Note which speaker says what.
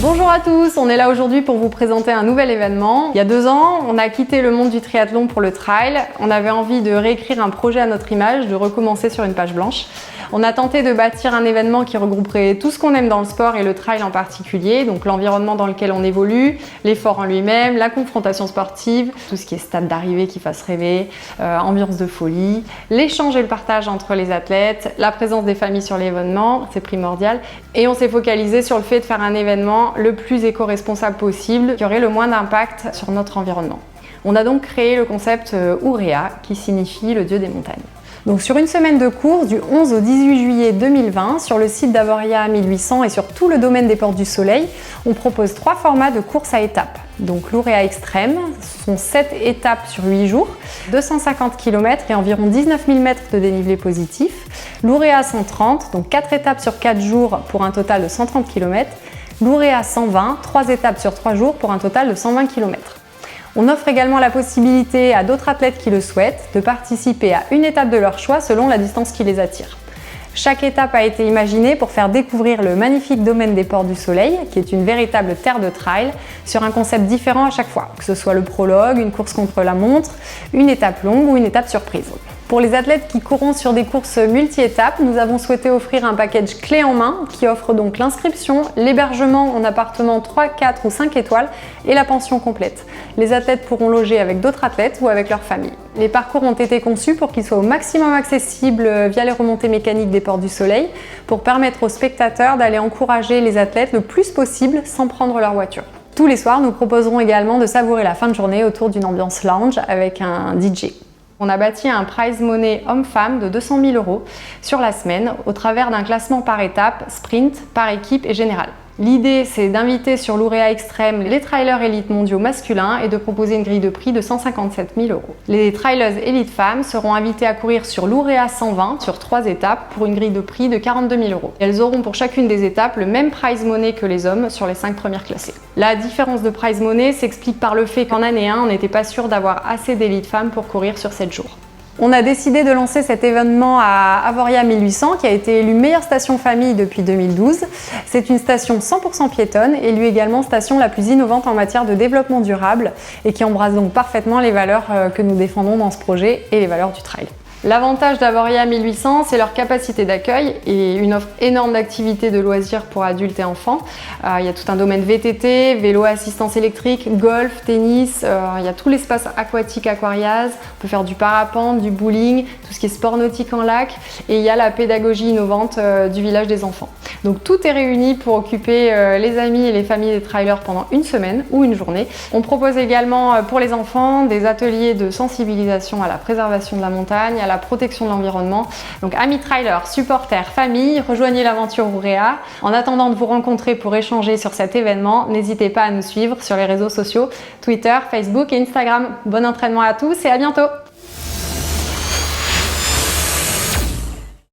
Speaker 1: Bonjour à tous, on est là aujourd'hui pour vous présenter un nouvel événement. Il y a 2 ans, on a quitté le monde du triathlon pour le trail. On avait envie de réécrire un projet à notre image, de recommencer sur une page blanche. On a tenté de bâtir un événement qui regrouperait tout ce qu'on aime dans le sport et le trail en particulier, donc l'environnement dans lequel on évolue, l'effort en lui-même, la confrontation sportive, tout ce qui est stade d'arrivée qui fasse rêver, ambiance de folie, l'échange et le partage entre les athlètes, la présence des familles sur l'événement, c'est primordial. Et on s'est focalisé sur le fait de faire un événement le plus éco-responsable possible, qui aurait le moins d'impact sur notre environnement. On a donc créé le concept Ourea, qui signifie le dieu des montagnes. Donc sur une semaine de course, du 11 au 18 juillet 2020, sur le site d'Avoria 1800 et sur tout le domaine des Portes du Soleil, on propose 3 formats de course à étapes. Donc l'Ourea Extrême, ce sont 7 étapes sur 8 jours, 250 km et environ 19 000 mètres de dénivelé positif. L'Ourea 130, donc 4 étapes sur 4 jours pour un total de 130 km. L'Ourea 120, 3 étapes sur 3 jours pour un total de 120 km. On offre également la possibilité à d'autres athlètes qui le souhaitent de participer à une étape de leur choix selon la distance qui les attire. Chaque étape a été imaginée pour faire découvrir le magnifique domaine des Portes du Soleil, qui est une véritable terre de trail, sur un concept différent à chaque fois, que ce soit le prologue, une course contre la montre, une étape longue ou une étape surprise. Pour les athlètes qui courront sur des courses multi-étapes, nous avons souhaité offrir un package clé en main qui offre donc l'inscription, l'hébergement en appartement 3, 4 ou 5 étoiles et la pension complète. Les athlètes pourront loger avec d'autres athlètes ou avec leur famille. Les parcours ont été conçus pour qu'ils soient au maximum accessibles via les remontées mécaniques des Portes du Soleil pour permettre aux spectateurs d'aller encourager les athlètes le plus possible sans prendre leur voiture. Tous les soirs, nous proposerons également de savourer la fin de journée autour d'une ambiance lounge avec un DJ. On a bâti un prize money homme-femme de 200 000 € sur la semaine au travers d'un classement par étape, sprint, par équipe et général. L'idée, c'est d'inviter sur l'Ourea Extrême les trailers élites mondiaux masculins et de proposer une grille de prix de 157 000 €. Les trailers élites femmes seront invitées à courir sur l'Ourea 120 sur 3 étapes pour une grille de prix de 42 000 €. Elles auront pour chacune des étapes le même prize money que les hommes sur les 5 premières classées. La différence de prize money s'explique par le fait qu'en année 1, on n'était pas sûr d'avoir assez d'élites femmes pour courir sur 7 jours. On a décidé de lancer cet événement à Avoria 1800 qui a été élue meilleure station famille depuis 2012. C'est une station 100% piétonne, élue également station la plus innovante en matière de développement durable et qui embrasse donc parfaitement les valeurs que nous défendons dans ce projet et les valeurs du trail. L'avantage d'Avoria 1800, c'est leur capacité d'accueil et une offre énorme d'activités de loisirs pour adultes et enfants. Il y a tout un domaine VTT, vélo à assistance électrique, golf, tennis, il y a tout l'espace aquatique Aquariaz, on peut faire du parapente, du bowling, tout ce qui est sport nautique en lac et il y a la pédagogie innovante du village des enfants. Donc tout est réuni pour occuper les amis et les familles des trailers pendant une semaine ou une journée. On propose également pour les enfants des ateliers de sensibilisation à la préservation de la montagne, à la protection de l'environnement. Donc amis trailers, supporters, famille, rejoignez l'aventure Ourea. En attendant de vous rencontrer pour échanger sur cet événement, n'hésitez pas à nous suivre sur les réseaux sociaux, Twitter, Facebook et Instagram. Bon entraînement à tous et à bientôt!